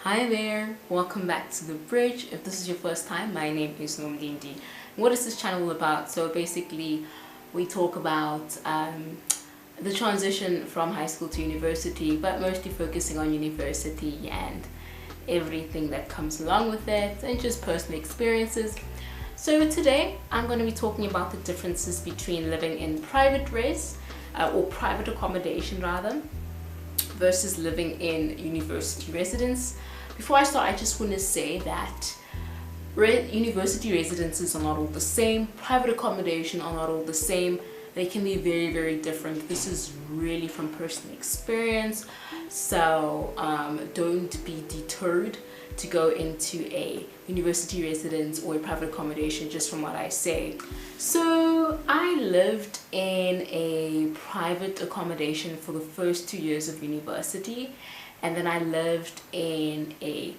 Hi there, welcome back to The Bridge. If this is your first time, my name is Nomlindi. What is this channel about? So basically we talk about the transition from high school to university, but mostly focusing on university and everything that comes along with it and just personal experiences. So today I'm going to be talking about the differences between living in private res or private accommodation rather versus living in university residence. Before I start, I just want to say that university residences are not all the same, private accommodation are not all the same. They can be very, very different. This is really from personal experience, so don't be deterred to go into a university residence or a private accommodation just from what I say. So I lived in a private accommodation for the first 2 years of university, and then I lived in a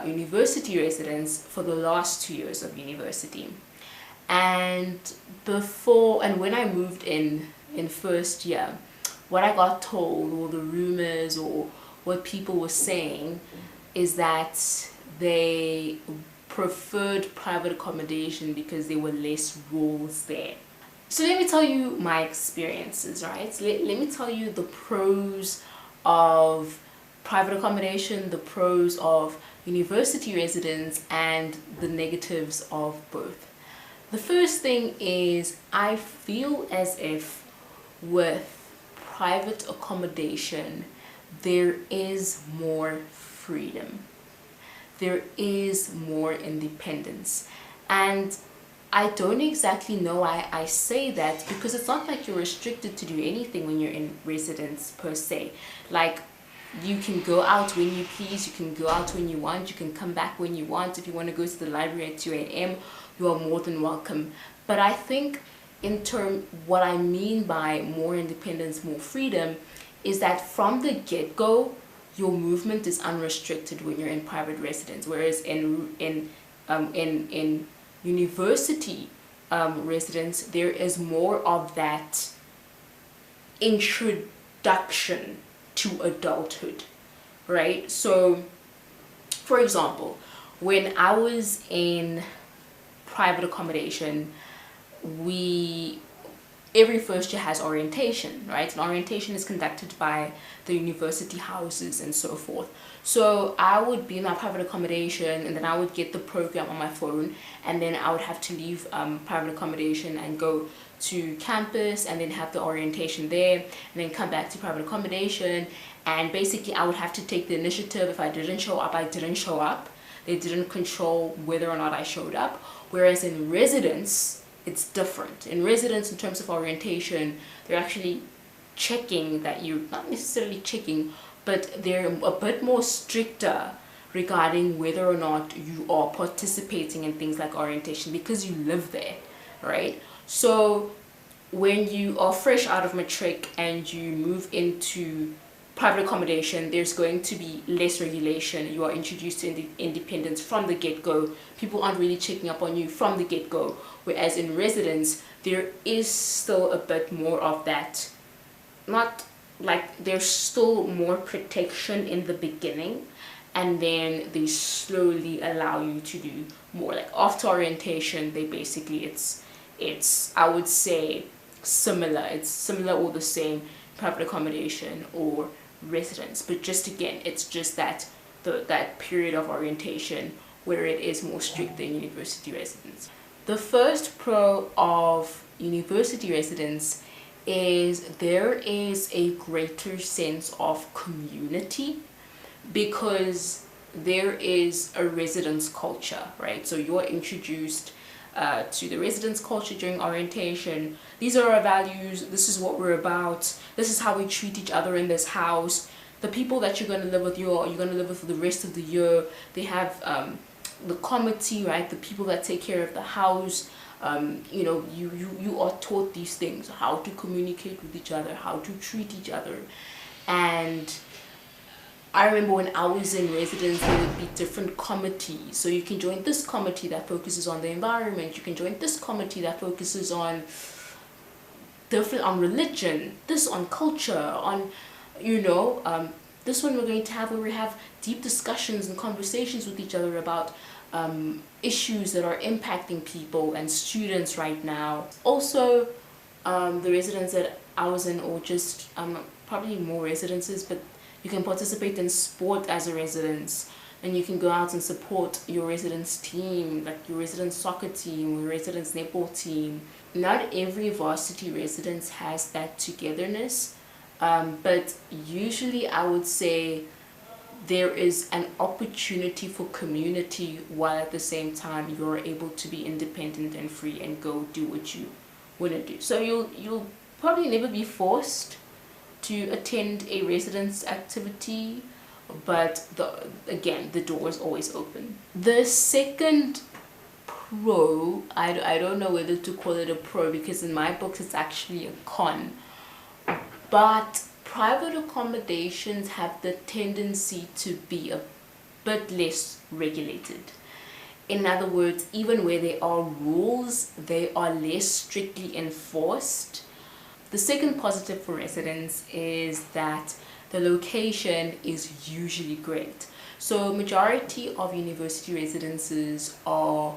university residence for the last 2 years of university. And when I moved in first year, what I got told, or the rumors or what people were saying, is that they preferred private accommodation because there were less rules there. So let me tell you my experiences, right? Let me tell you the pros of private accommodation, the pros of university residence, and the negatives of both. The first thing is, I feel as if with private accommodation there is more freedom, there is more independence. And I don't exactly know why I say that, because it's not like you're restricted to do anything when you're in residence per se. Like, you can go out when you please, you can go out when you want, you can come back when you want. If you want to go to the library at 2 a.m, you are more than welcome. But I think what I mean by more independence, more freedom, is that from the get-go your movement is unrestricted when you're in private residence, whereas in university residence there is more of that introduction to adulthood, right? So for example, when I was in private accommodation, every first year has orientation, right? And orientation is conducted by the university houses and so forth. So I would be in my private accommodation, and then I would get the program on my phone, and then I would have to leave private accommodation and go to campus and then have the orientation there, and then come back to private accommodation. And basically I would have to take the initiative. If I didn't show up, I didn't show up. They didn't control whether or not I showed up. Whereas in residence it's different. In residence, in terms of orientation, they're actually checking that you're not necessarily checking, but they're a bit more stricter regarding whether or not you are participating in things like orientation, because you live there, right? So when you are fresh out of matric and you move into private accommodation, there's going to be less regulation. You are introduced to independence from the get-go. People aren't really checking up on you from the get-go. Whereas in residence, there is still a bit more of that. Not like, there's still more protection in the beginning, and then they slowly allow you to do more. Like after orientation, they basically, it's I would say similar. It's similar or the same, private accommodation or residence, but just again, it's just that that period of orientation where it is more strict than university residence. The first pro of university residence is there is a greater sense of community, because there is a residence culture, right? So you're introduced to the residence culture during orientation. These are our values, this is what we're about, this is how we treat each other in this house. The people that you're going to live with, you're going to live with for the rest of the year. They have the committee, right? The people that take care of the house. You know, you are taught these things, how to communicate with each other, how to treat each other. And I remember when I was in residence, there would be different committees. So you can join this committee that focuses on the environment. You can join this committee that focuses on religion, this on culture, on, you know, This one we're going to have where we have deep discussions and conversations with each other about issues that are impacting people and students right now. Also, the residence that I was in, or just probably more residences, but you can participate in sport as a residence, and you can go out and support your residence team, like your residence soccer team, your residence netball team. Not every varsity residence has that togetherness, but usually I would say there is an opportunity for community, while at the same time you're able to be independent and free and go do what you want to do. So you'll probably never be forced to attend a residence activity, but again, the door is always open. The second pro, I don't know whether to call it a pro, because in my books it's actually a con, but private accommodations have the tendency to be a bit less regulated. In other words, even where there are rules, they are less strictly enforced. The second positive for residents is that the location is usually great. So majority of university residences are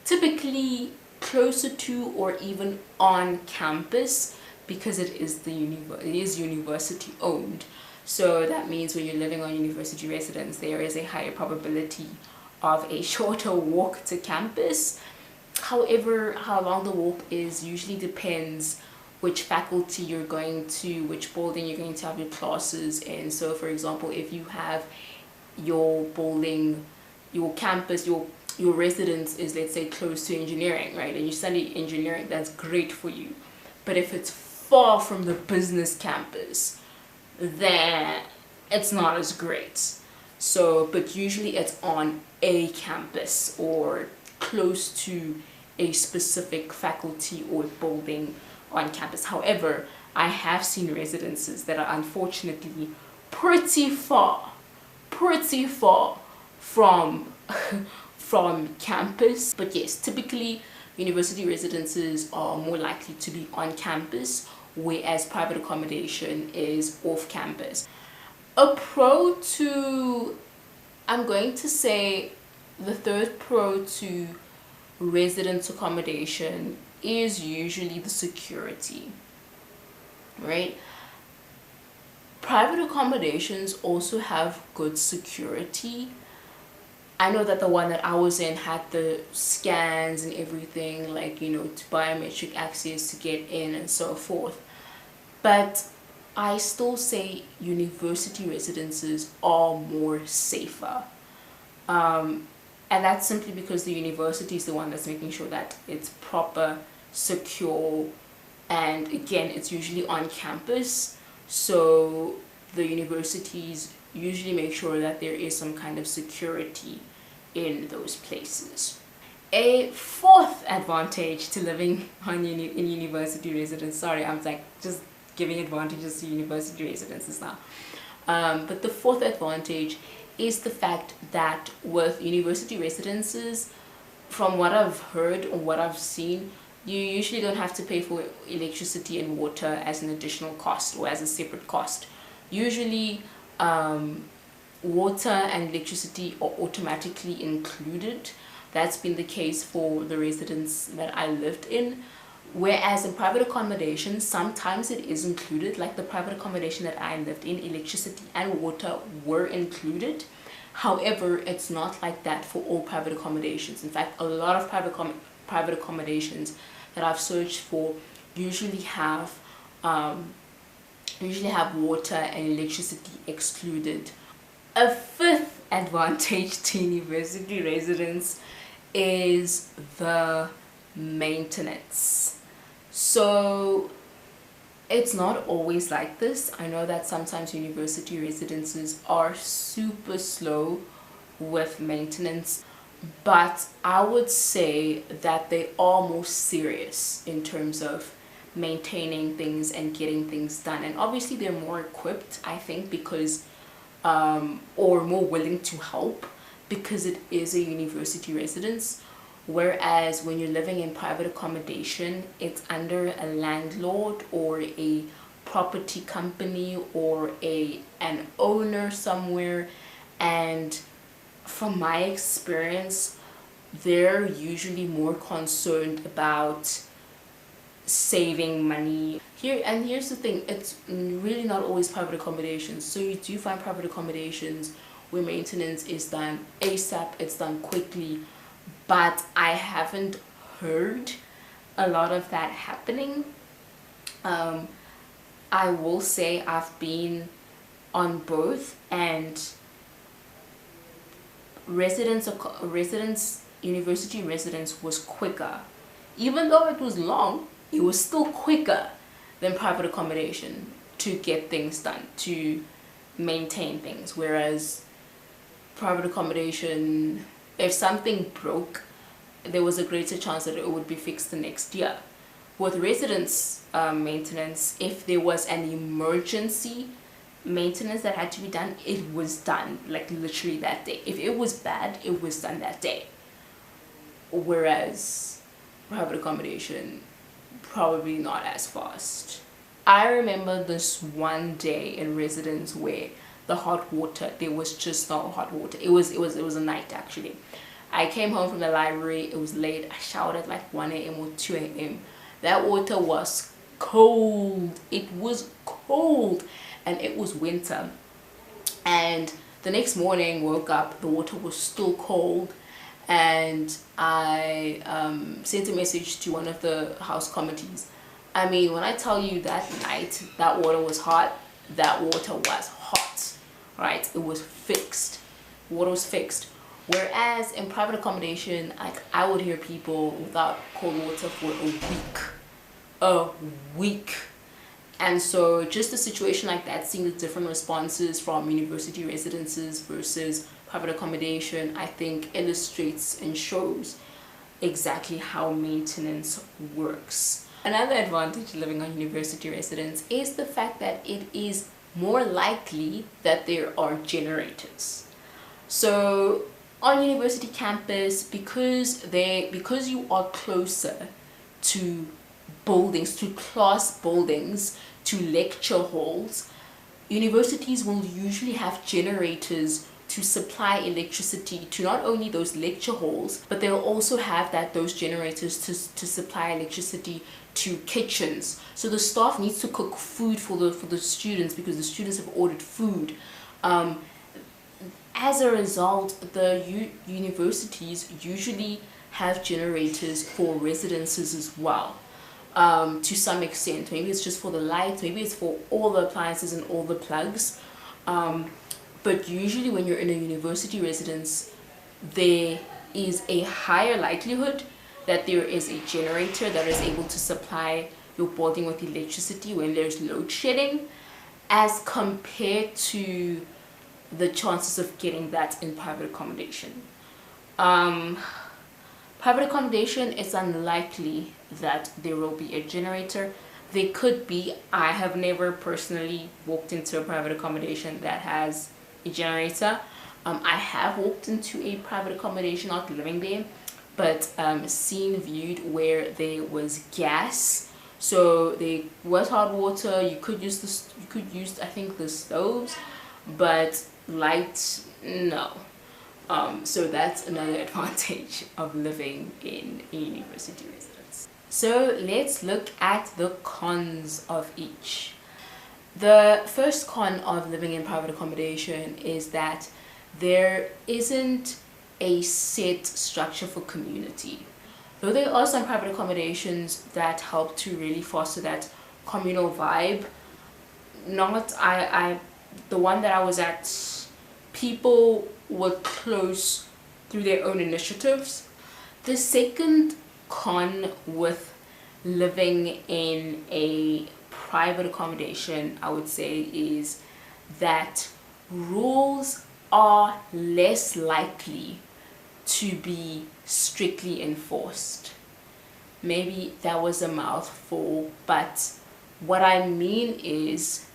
typically closer to or even on campus, because it is university owned. So that means when you're living on university residence, there is a higher probability of a shorter walk to campus. However, how long the walk is usually depends which faculty you're going to, which building you're going to have your classes in. So for example, if you have your building, your campus, your residence is, let's say, close to engineering, right, and you study engineering, that's great for you. But if it's far from the business campus, then it's not as great. So, but usually it's on a campus or close to a specific faculty or building on campus. However, I have seen residences that are unfortunately pretty far from from campus. But yes, typically university residences are more likely to be on campus, whereas private accommodation is off campus. A pro to, I'm going to say the third pro to residence accommodation is usually the security, right? Private accommodations also have good security. I know that the one that I was in had the scans and everything, like, you know, to biometric access to get in and so forth. But I still say university residences are more safer. And that's simply because the university is the one that's making sure that it's proper, secure, and again, it's usually on campus. So the universities usually make sure that there is some kind of security in those places. A fourth advantage to living in university residence, sorry, I'm like just giving advantages to university residences now, but the fourth advantage is the fact that with university residences, from what I've heard or what I've seen, you usually don't have to pay for electricity and water as an additional cost or as a separate cost. Usually water and electricity are automatically included. That's been the case for the residence that I lived in. Whereas in private accommodation, sometimes it is included. Like the private accommodation that I lived in, electricity and water were included. However, it's not like that for all private accommodations. In fact, a lot of private accommodations that I've searched for usually have water and electricity excluded. A fifth advantage to university residence is the maintenance. So it's not always like this. I know that sometimes university residences are super slow with maintenance, but I would say that they are more serious in terms of maintaining things and getting things done. And obviously they're more equipped, I think, because or more willing to help, because it is a university residence. Whereas when you're living in private accommodation, it's under a landlord or a property company or an owner somewhere, and from my experience, they're usually more concerned about saving money. Here's the thing, it's really not always private accommodations. So you do find private accommodations where maintenance is done ASAP, it's done quickly, but I haven't heard a lot of that happening. I will say I've been on both, and university residence was quicker. Even though it was long, it was still quicker than private accommodation to get things done, to maintain things. Whereas private accommodation, if something broke, there was a greater chance that it would be fixed the next year. With residence maintenance, if there was an emergency maintenance that had to be done, it was done like literally that day. If it was bad, it was done that day. Whereas private accommodation, probably not as fast. I remember this one day in residence where the hot water, there was just no hot water. It was a night actually. I came home from the library, it was late, I showered at like 1 a.m. or 2 a.m. That water was cold. It was cold, and it was winter. And the next morning, woke up, the water was still cold, and I sent a message to one of the house committees. I mean, when I tell you that night that water was hot, that water was hot, right? It was fixed. Water was fixed. Whereas in private accommodation, I would hear people without cold water for a week. And so just a situation like that, seeing the different responses from university residences versus private accommodation, I think illustrates and shows exactly how maintenance works. Another advantage of living on university residence is the fact that it is more likely that there are generators. So on university campus, because you are closer to buildings, to class buildings, to lecture halls, universities will usually have generators to supply electricity to not only those lecture halls, but they'll also have those generators to supply electricity to kitchens. So the staff needs to cook food for the students because the students have ordered food. As a result, the universities usually have generators for residences as well, to some extent. Maybe it's just for the lights, maybe it's for all the appliances and all the plugs. But usually when you're in a university residence, there is a higher likelihood that there is a generator that is able to supply your building with electricity when there's load shedding, as compared to the chances of getting that in private accommodation. Private accommodation, it's unlikely that there will be a generator. There could be. I have never personally walked into a private accommodation that has a generator. I have walked into a private accommodation, not living there, but seen, viewed where there was gas. So there was hot water. You could use I think the stoves, but lights, no. So that's another advantage of living in a university residence. So let's look at the cons of each. The first con of living in private accommodation is that there isn't a set structure for community. Though there are some private accommodations that help to really foster that communal vibe, the one that I was at, people were close through their own initiatives. The second con with living in a private accommodation, I would say, is that rules are less likely to be strictly enforced. Maybe that was a mouthful, but what I mean is,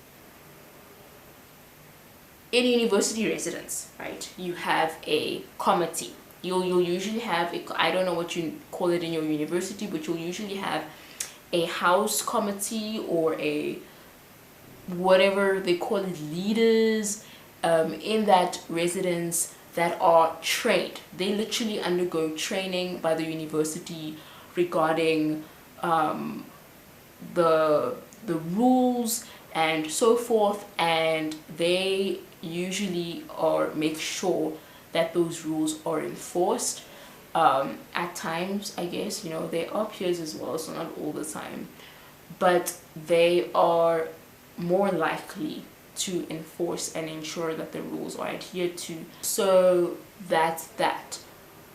in a university residence, right, you have a committee. You'll usually have I don't know what you call it in your university, but you'll usually have a house committee or a whatever they call it, leaders in that residence that are trained. They literally undergo training by the university regarding the rules and so forth, and they usually make sure that those rules are enforced. At times, I guess, you know, there are peers as well, so not all the time, but they are more likely to enforce and ensure that the rules are adhered to. So that's that.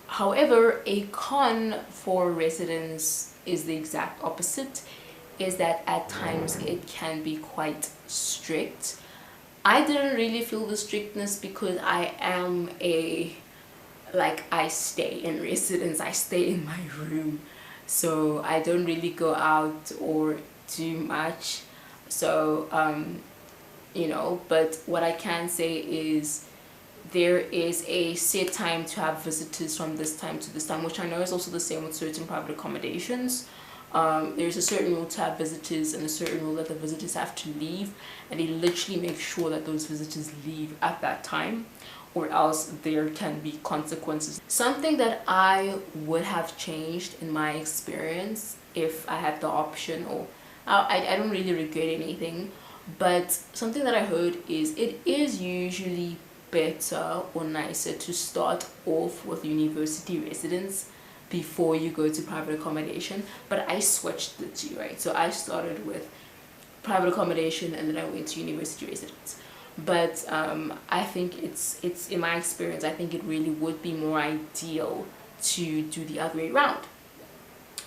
However, a con for residents is the exact opposite, is that at times it can be quite strict. I didn't really feel the strictness because I am I stay in residence, I stay in my room, so I don't really go out or do much. So you know, but what I can say is there is a set time to have visitors from this time to this time, which I know is also the same with certain private accommodations. There's a certain rule to have visitors and a certain rule that the visitors have to leave, and they literally make sure that those visitors leave at that time, or else there can be consequences. Something that I would have changed in my experience if I had the option, or I don't really regret anything, but something that I heard is it is usually better or nicer to start off with university residence before you go to private accommodation. But I switched the two, right? So I started with private accommodation and then I went to university residence. But I think it's in my experience, I think it really would be more ideal to do the other way around.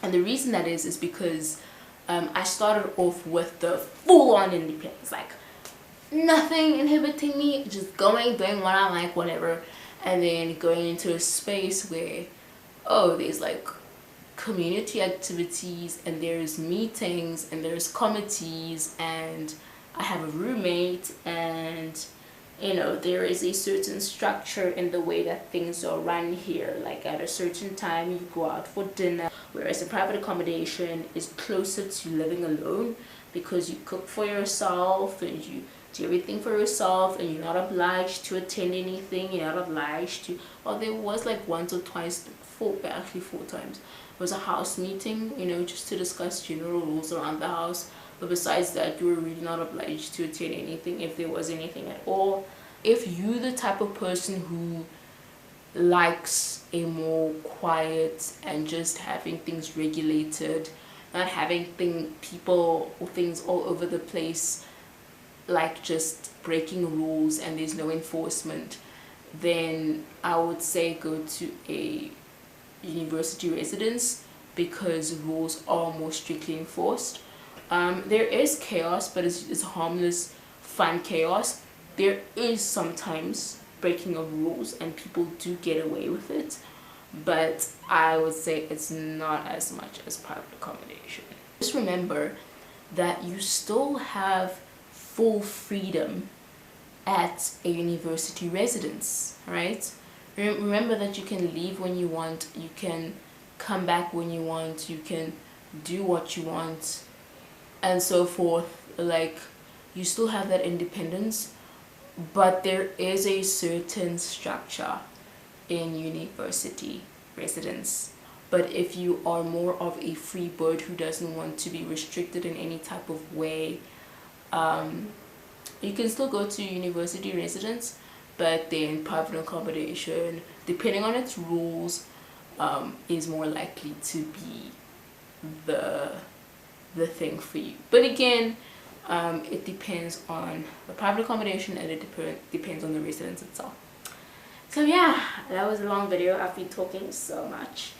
And the reason that is because I started off with the full-on independence, like nothing inhibiting me, just doing what I like, whatever. And then going into a space where, oh, there's like community activities and there's meetings and there's committees and I have a roommate, and you know, there is a certain structure in the way that things are run here. Like at a certain time you go out for dinner, whereas a private accommodation is closer to living alone because you cook for yourself and you do everything for yourself and you're not obliged to attend anything. You're not obliged to, well, there was like once or twice, actually four times, it was a house meeting, you know, just to discuss general rules around the house. But besides that, you were really not obliged to attend anything if there was anything at all. If you're the type of person who likes a more quiet and just having things regulated, not having people or things all over the place, like just breaking rules and there's no enforcement, then I would say go to a university residence because rules are more strictly enforced. There is chaos, but it's harmless, fun chaos. There is sometimes breaking of rules and people do get away with it, but I would say it's not as much as private accommodation. Just remember that you still have full freedom at a university residence, right? Remember that you can leave when you want, you can come back when you want, you can do what you want, and so forth. Like, you still have that independence, but there is a certain structure in university residence. But if you are more of a free bird who doesn't want to be restricted in any type of way, you can still go to university residence, but then private accommodation, depending on its rules, is more likely to be the thing for you. But again, it depends on the private accommodation and it depends on the residence itself. So yeah, that was a long video. I've been talking so much.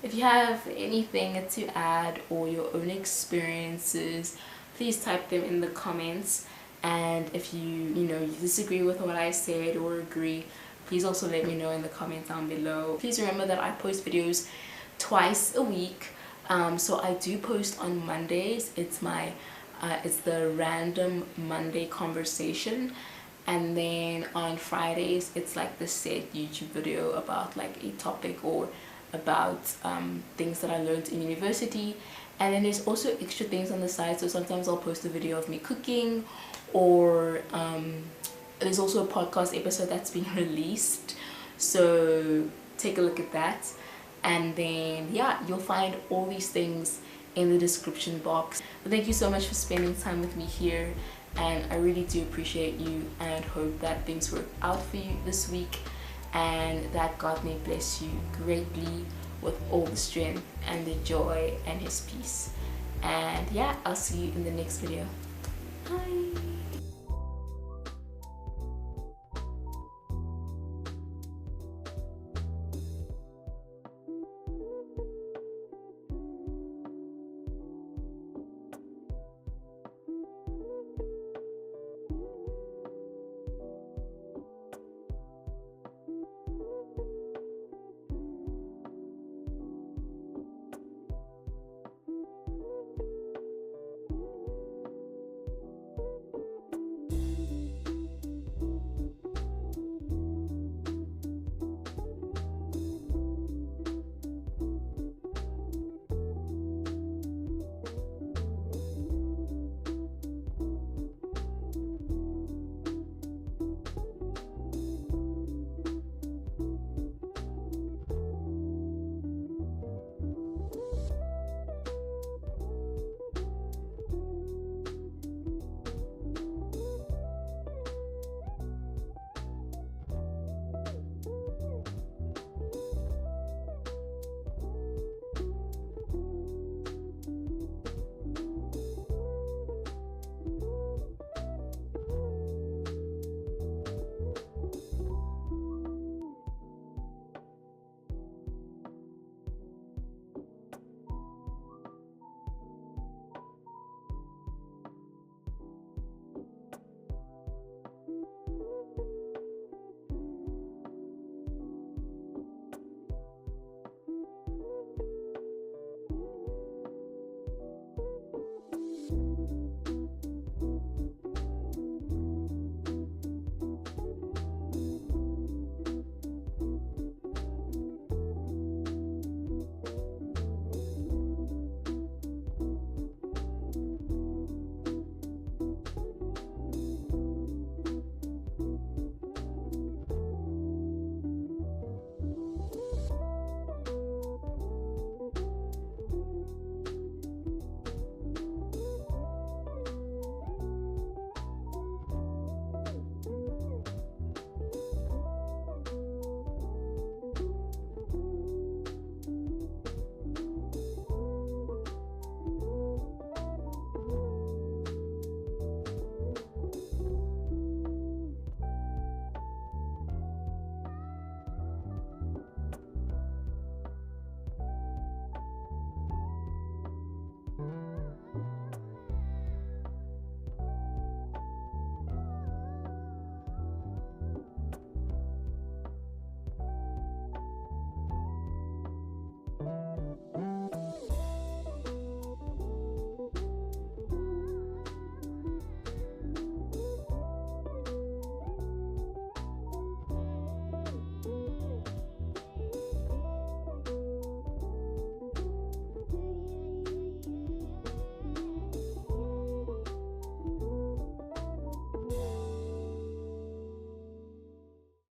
If you have anything to add or your own experiences, please type them in the comments. And if you disagree with what I said or agree, please also let me know in the comments down below. Please remember that I post videos twice a week. So I do post on Mondays. It's the random Monday conversation, and then on Fridays it's like the set YouTube video about like a topic or about things that I learned in university. And then there's also extra things on the side, so sometimes I'll post a video of me cooking, or there's also a podcast episode that's been released, so take a look at that. And then yeah, you'll find all these things in the description box. But thank you so much for spending time with me here, and I really do appreciate you, and hope that things work out for you this week, and that God may bless you greatly with all the strength and the joy and his peace. And yeah, I'll see you in the next video. Bye.